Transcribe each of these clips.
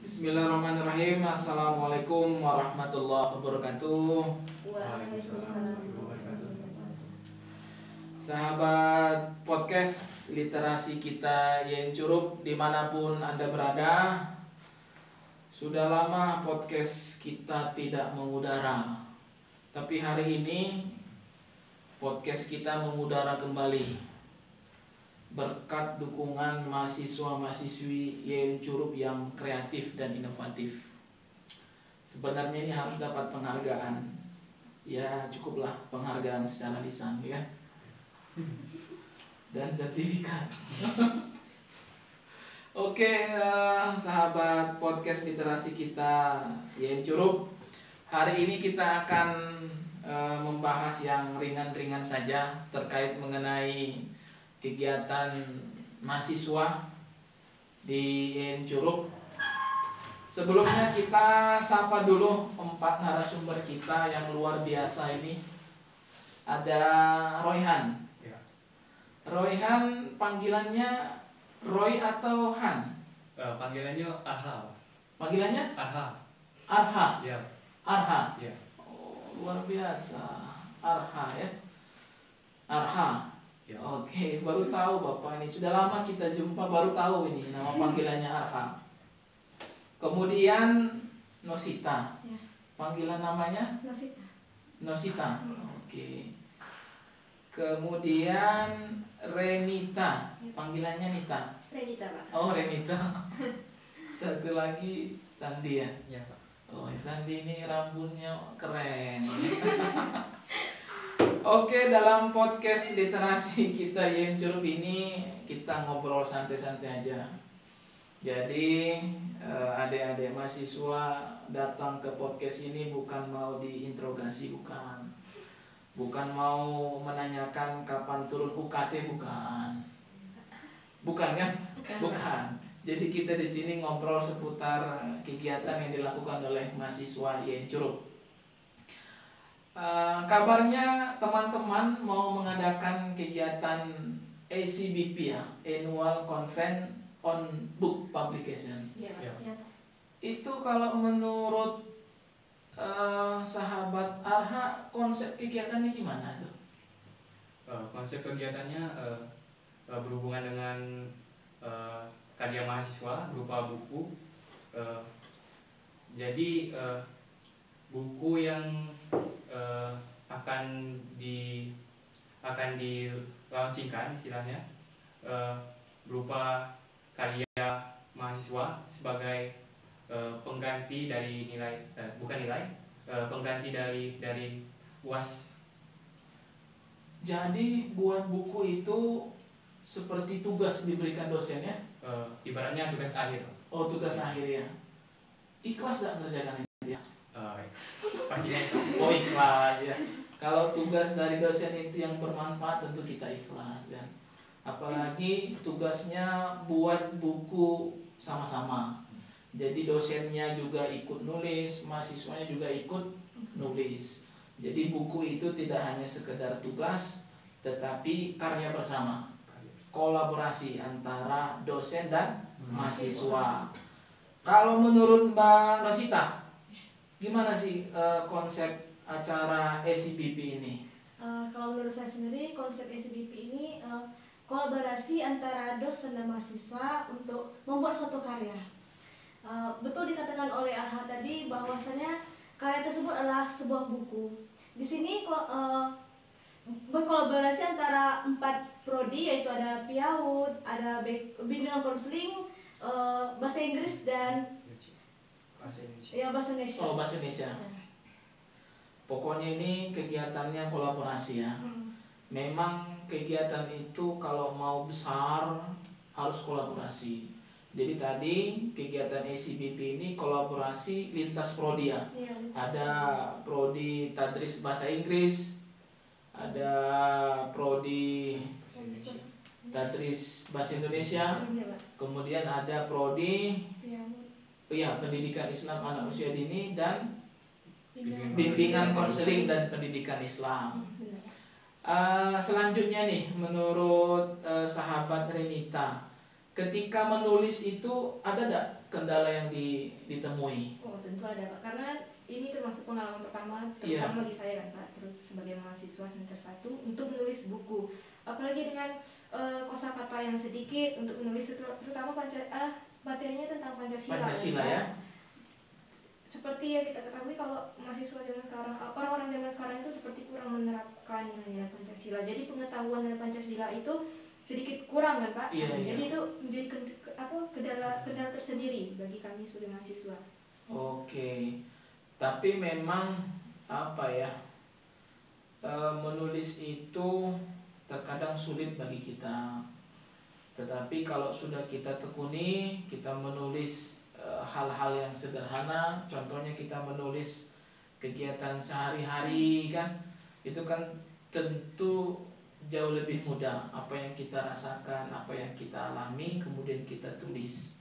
Bismillahirrahmanirrahim. Assalamualaikum warahmatullahi wabarakatuh. Waalaikumsalam. Sahabat podcast literasi kita yang curup dimanapun Anda berada. Sudah lama podcast kita tidak mengudara, tapi hari ini podcast kita mengudara kembali berkat dukungan mahasiswa-mahasiswi yang curup yang kreatif dan inovatif. Sebenarnya ini harus dapat penghargaan. Ya cukuplah penghargaan secara lisan, ya, dan sertifikat. Oke, sahabat podcast literasi kita yang curup, hari ini kita akan membahas yang ringan-ringan saja terkait mengenai kegiatan mahasiswa di IAIN Curup. Sebelumnya kita sapa dulu 4 narasumber kita yang luar biasa ini. Ada Royhan. Ya. Royhan panggilannya Roy atau Han? Panggilannya Arha. Panggilannya Arha. Arha. Ya. Arha. Ya. Oh, luar biasa. Arha ya. Arha. Ya. Oke, baru tahu Bapak ini. Sudah lama kita jumpa, baru tahu ini nama panggilannya Arha. Kemudian Nosita. Ya. Panggilan namanya Nosita. Nosita. Oke. Kemudian Renita. Panggilannya Nita. Renita, Pak. Oh, Renita. Satu lagi Sandi ya. Ya, Pak. Oh, Sandi ini rambutnya keren. Oke, dalam podcast literasi kita yang curup ini kita ngobrol santai-santai aja. Jadi adik-adik mahasiswa datang ke podcast ini bukan mau diinterogasi, bukan mau menanyakan kapan turun UKT, bukan kan? Bukan. Jadi kita di sini ngobrol seputar kegiatan yang dilakukan oleh mahasiswa IAIN Curup. Kabarnya teman-teman mau mengadakan kegiatan ACBP ya, Annual Conference on Book Publication. Ya, Ya. ya. Itu kalau menurut sahabat Arha, konsep kegiatannya gimana tuh? Konsep kegiatannya berhubungan dengan karya mahasiswa berupa buku. Jadi buku yang akan di-launchingkan istilahnya berupa karya mahasiswa sebagai pengganti dari pengganti dari UAS. Jadi buat buku itu seperti tugas diberikan dosen ya? Ibaratnya tugas akhir. Oh, tugas akhir ya. Ikhlas gak ngerjakan itu ya? Pastinya itu. Oh, ikhlas ya. Kalau tugas dari dosen itu yang bermanfaat tentu kita ikhlas kan. Apalagi tugasnya buat buku sama-sama. Jadi dosennya juga ikut nulis, mahasiswanya juga ikut nulis. Jadi buku itu tidak hanya sekedar tugas, tetapi karya bersama, kolaborasi antara dosen dan mahasiswa. Kalau menurut Mbak Nosita, gimana sih konsep acara ACBP ini? Kalau menurut saya sendiri, konsep ACBP ini kolaborasi antara dosen dan mahasiswa untuk membuat suatu karya. Betul dikatakan oleh Arha tadi bahwasanya karya tersebut adalah sebuah buku. Di sini berkolaborasi antara 4 prodi, yaitu ada PIAUD, ada bimbingan konseling, bahasa Inggris dan Bahasa Indonesia. ya bahasa Indonesia. Oh, bahasa Indonesia. Ya. Pokoknya ini kegiatannya kolaborasi ya. Memang kegiatan itu kalau mau besar harus kolaborasi. Jadi tadi kegiatan ACBP ini kolaborasi lintas prodi ya. Iya, Ada prodi tadris bahasa Inggris, ada prodi tadris bahasa Indonesia, Iya, Pak. kemudian ada prodi Iya, pendidikan Islam anak usia dini dan bimbingan bimbingan konseling dan pendidikan Islam. Selanjutnya nih, menurut sahabat Renita, ketika menulis itu ada nggak kendala yang ditemui? Oh tentu ada Pak, karena ini termasuk pengalaman pertama Iya. terutama bagi saya kan Pak, terus sebagai mahasiswa semester 1 untuk menulis buku, apalagi dengan kosakata yang sedikit untuk menulis terutama materinya tentang Pancasila ya. Seperti yang kita ketahui kalau mahasiswa zaman sekarang, orang-orang zaman sekarang itu seperti kurang menerapkan nilai Pancasila. Jadi pengetahuan dari Pancasila itu sedikit kurang kan Pak. Iya, iya. Jadi itu menjadi kendala tersendiri bagi kami sebagai mahasiswa. Oke. Tapi memang apa ya? Menulis itu terkadang sulit bagi kita. Tetapi kalau sudah kita tekuni, kita menulis hal-hal yang sederhana, contohnya kita menulis kegiatan sehari-hari kan, itu kan tentu jauh lebih mudah. Apa yang kita rasakan, apa yang kita alami, kemudian kita tulis.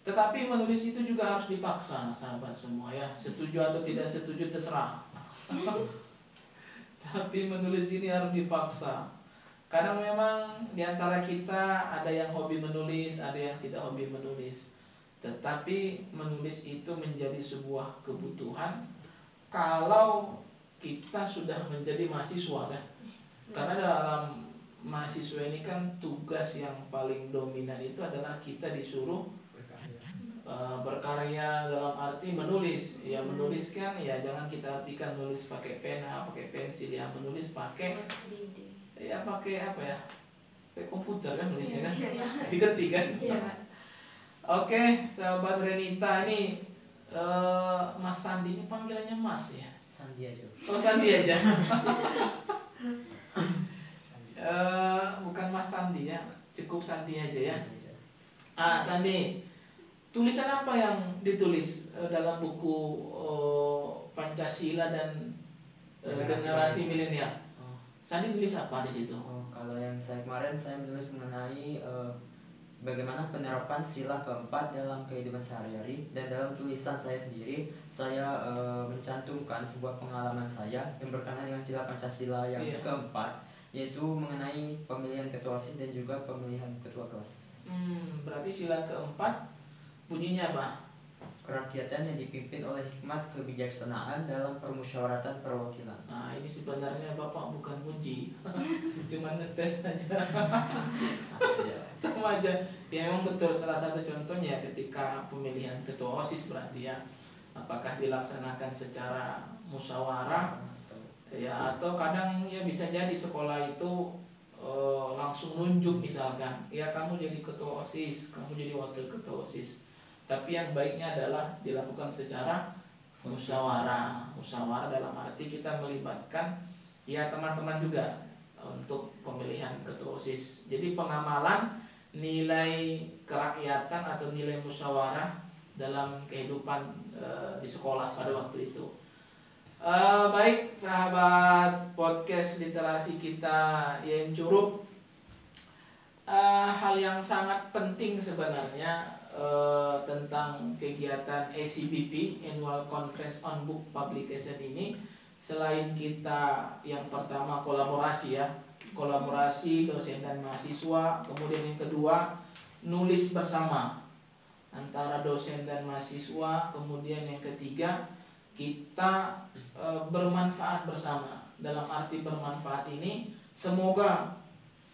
Tetapi menulis itu juga harus dipaksa, sahabat semua ya. Setuju atau tidak setuju terserah. Tapi menulis ini harus dipaksa. Karena memang diantara kita ada yang hobi menulis, ada yang tidak hobi menulis. Tetapi menulis itu menjadi sebuah kebutuhan kalau kita sudah menjadi mahasiswa kan. Karena dalam mahasiswa ini kan tugas yang paling dominan itu adalah kita disuruh berkarya dalam arti menulis. Ya menulis kan ya jangan kita artikan menulis pakai pena, pakai pensil, ya menulis pakai ya pakai apa ya? Pakai komputer kan nulisnya kan. Diketik kan. Oke, sahabat Renita ini Mas Sandi ini panggilannya Mas ya. Sandi aja. Oh Sandi aja. Bukan Mas Sandi ya, cukup Sandi aja ya. Sandi, tulisan apa yang ditulis dalam buku Pancasila dan generasi milenial? Sandi tulis apa di situ? Kalau yang saya kemarin saya menulis mengenai bagaimana penerapan sila keempat dalam kehidupan sehari-hari, dan dalam tulisan saya sendiri saya mencantumkan sebuah pengalaman saya yang berkenaan dengan sila Pancasila yang keempat, yaitu mengenai pemilihan ketua OSIS dan juga pemilihan ketua kelas. Berarti sila keempat bunyinya apa? Kerakyatan yang dipimpin oleh hikmat kebijaksanaan dalam permusyawaratan perwakilan. Nah ini sebenarnya Bapak bukan uji, cuma ngetes aja. Sama aja. Ya memang betul, salah satu contohnya ketika pemilihan ketua OSIS berarti ya, apakah dilaksanakan secara musyawarah ya, atau kadang ya bisa jadi sekolah itu langsung nunjuk misalkan, ya kamu jadi ketua OSIS, kamu jadi wakil ketua OSIS. Tapi yang baiknya adalah dilakukan secara musyawarah. Musyawarah dalam arti kita melibatkan ya teman-teman juga untuk pemilihan ketua OSIS. Jadi pengamalan nilai kerakyatan atau nilai musyawarah dalam kehidupan di sekolah pada waktu itu. Baik sahabat podcast literasi kita yang curup, hal yang sangat penting sebenarnya tentang kegiatan ACBP Annual Conference on Book Publication ini, selain kita yang pertama kolaborasi ya, kolaborasi dosen dan mahasiswa, kemudian yang kedua nulis bersama antara dosen dan mahasiswa, kemudian yang ketiga kita bermanfaat bersama. Dalam arti bermanfaat ini semoga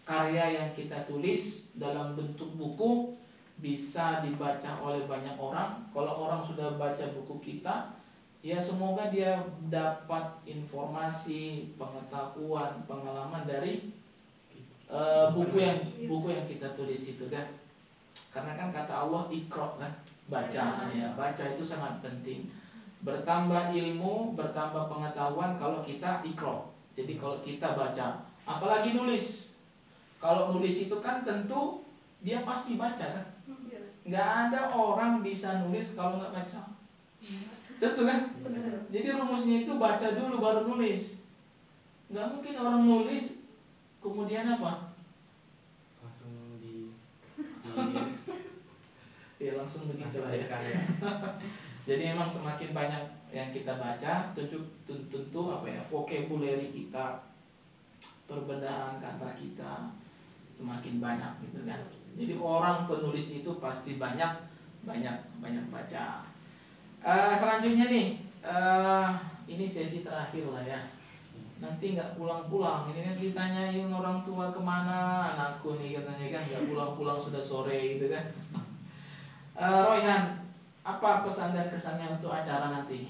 karya yang kita tulis dalam bentuk buku bisa dibaca oleh banyak orang. Kalau orang sudah baca buku kita, ya semoga dia dapat informasi, pengetahuan, pengalaman dari buku yang kita tulis itu kan. Karena kan kata Allah iqra kan, baca ya. Baca itu sangat penting. Bertambah ilmu, bertambah pengetahuan kalau kita iqra. Jadi kalau kita baca, apalagi nulis. Kalau nulis itu kan tentu dia pasti baca kan. Nggak ada orang bisa nulis kalau nggak baca. Tentu kan? Jadi rumusnya itu baca dulu baru nulis. Nggak mungkin orang nulis kemudian apa? Langsung Ya langsung begitu lah ya. Jadi memang semakin banyak yang kita baca, tentu apa ya, vocabulary kita, perbedaan kata kita semakin banyak gitu kan. Jadi orang penulis itu pasti banyak baca. Selanjutnya nih, ini sesi terakhir lah ya. Nanti nggak pulang-pulang, ini nanti ditanyain orang tua kemana anakku nih, katanya kan nggak pulang-pulang sudah sore gitu kan. Royhan, apa pesan dan kesannya untuk acara nanti?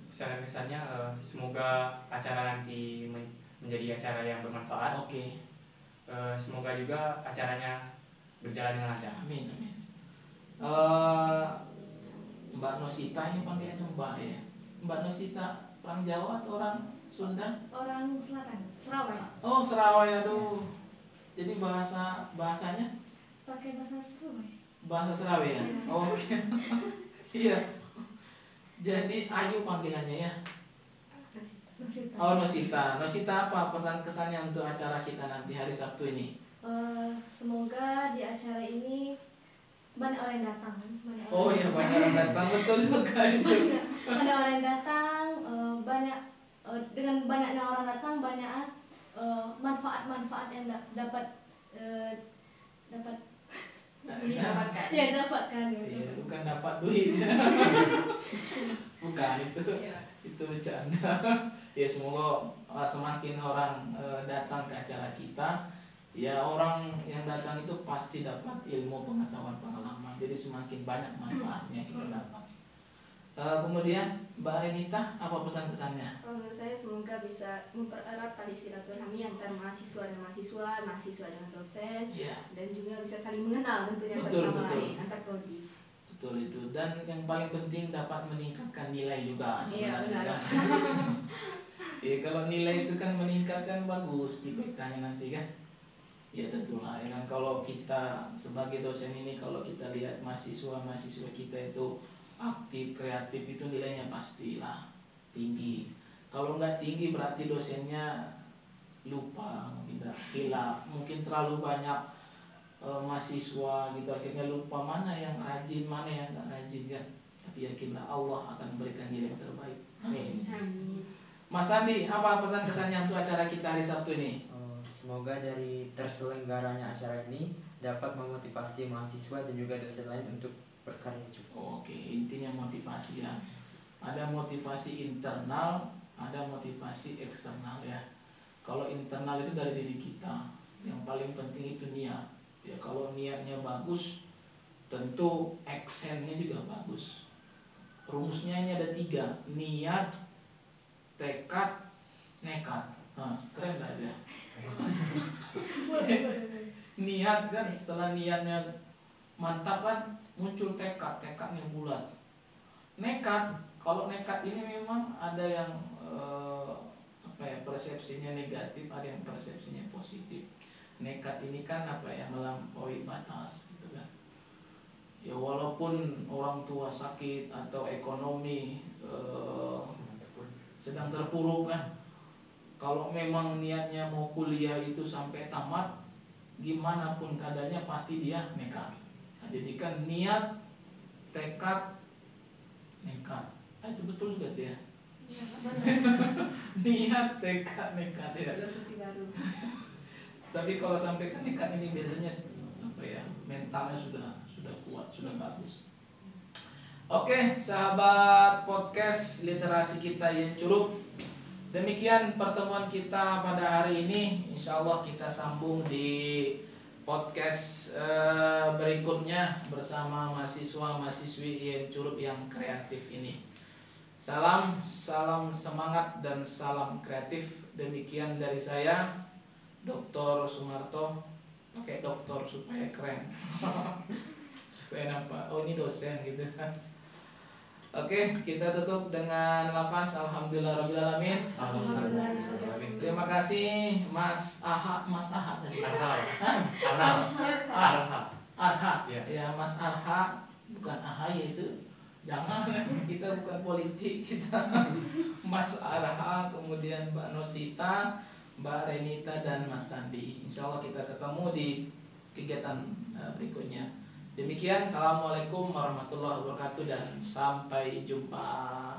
Pesan kesannya semoga acara nanti menjadi acara yang bermanfaat. Oke. Semoga juga acaranya berjalan dengan lancar. Amin. Mbak Nosita ini panggilannya Mbak ya. Mbak Nosita orang Jawa atau orang Sunda? Orang selatan, Serawai. Oh, Serawai, aduh. Jadi bahasanya Pakai bahasa Serawai. bahasa Serawai ya. Iya. Oh, oke. Iya. Jadi Ayu panggilannya ya. Nusita. Oh, Nosita. Nosita, apa pesan kesannya untuk acara kita nanti hari Sabtu ini? Semoga di acara ini banyak orang yang datang. Oh iya, banyak orang datang, betul juga itu. Banyak orang yang datang, dengan banyaknya orang datang banyak manfaat-manfaat yang dapat Dapatkan. ya dapatkan. Iya, bukan dapat duit. Bukan itu. Itu bercanda. Ya semoga semakin orang datang ke acara kita, ya orang yang datang itu pasti dapat ilmu, pengetahuan, pengalaman. Jadi semakin banyak manfaatnya kita dapat. Kemudian Mbak Renita, apa pesan-pesannya? Menurut saya semoga bisa mempererat tali silaturahmi antar mahasiswa dan mahasiswa dengan dosen, Iya, dan juga bisa saling mengenal tentunya satu Betul, sama betul. lain antar prodi. betul itu. Dan yang paling penting dapat meningkatkan nilai juga Iya, sebenarnya. benar. Kan? Ya kalau nilai itu kan meningkatkan bagus di PK-nya nanti kan. Ya tentulah ya kan, kalau kita sebagai dosen ini, kalau kita lihat mahasiswa kita itu aktif, kreatif, itu nilainya pastilah tinggi. Kalau nggak tinggi berarti dosennya lupa, tidak hilaf, mungkin terlalu banyak mahasiswa gitu, akhirnya lupa mana yang rajin, mana yang nggak rajin kan. Tapi yakinlah Allah akan memberikan nilai yang terbaik. Amin. Amin. Mas Andi, apa pesan kesannya untuk acara kita hari Sabtu ini? Semoga dari terselenggaranya acara ini dapat memotivasi mahasiswa dan juga dosen lain untuk berkarya juga. Oke, intinya motivasi ya. Ada motivasi internal, ada motivasi eksternal ya. Kalau internal itu dari diri kita, yang paling penting itu niat. Ya kalau niatnya bagus, tentu actionnya juga bagus. Rumusnya ini ada 3, niat, tekad, nekat. Nah, keren lah ya. Niat kan, setelah niatnya mantap kan, muncul tekadnya bulat. Nekat, kalau nekat ini memang ada yang persepsinya negatif, ada yang persepsinya positif. Nekat ini kan melampaui batas gitu kan. Ya walaupun orang tua sakit atau ekonomi sedang terpuruk kan, kalau memang niatnya mau kuliah itu sampai tamat, gimana pun keadaannya pasti dia nekat. Nah, jadi kan niat, tekad, nekat. Itu betul juga tuh ya. Ya, benar. Niat, tekad, nekat ya. Filosofi baru. Tapi kalau sampai ke nekat ini biasanya mentalnya sudah kuat, sudah bagus. Oke, sahabat podcast literasi kita yang cukup. Demikian pertemuan kita pada hari ini. Insya Allah kita sambung di podcast berikutnya bersama mahasiswa-mahasiswi yang cukup yang kreatif ini. Salam semangat dan salam kreatif. Demikian dari saya, Dr. Sumarto. Pakai doktor supaya keren. Supaya nampak, oh ini dosen gitu kan. Oke, kita tutup dengan lafaz Alhamdulillahirrahmanirrahim. Alhamdulillah. Terima kasih Mas Aha tadi. Arha. Ya. Ya, Mas Arha, bukan AHY itu. Jangan, kita bukan politik, kita Mas Arha, kemudian Mbak Nosita, Mbak Renita, dan Mas Sandi. Insya Allah kita ketemu di kegiatan berikutnya. Demikian, assalamualaikum warahmatullahi wabarakatuh dan sampai jumpa.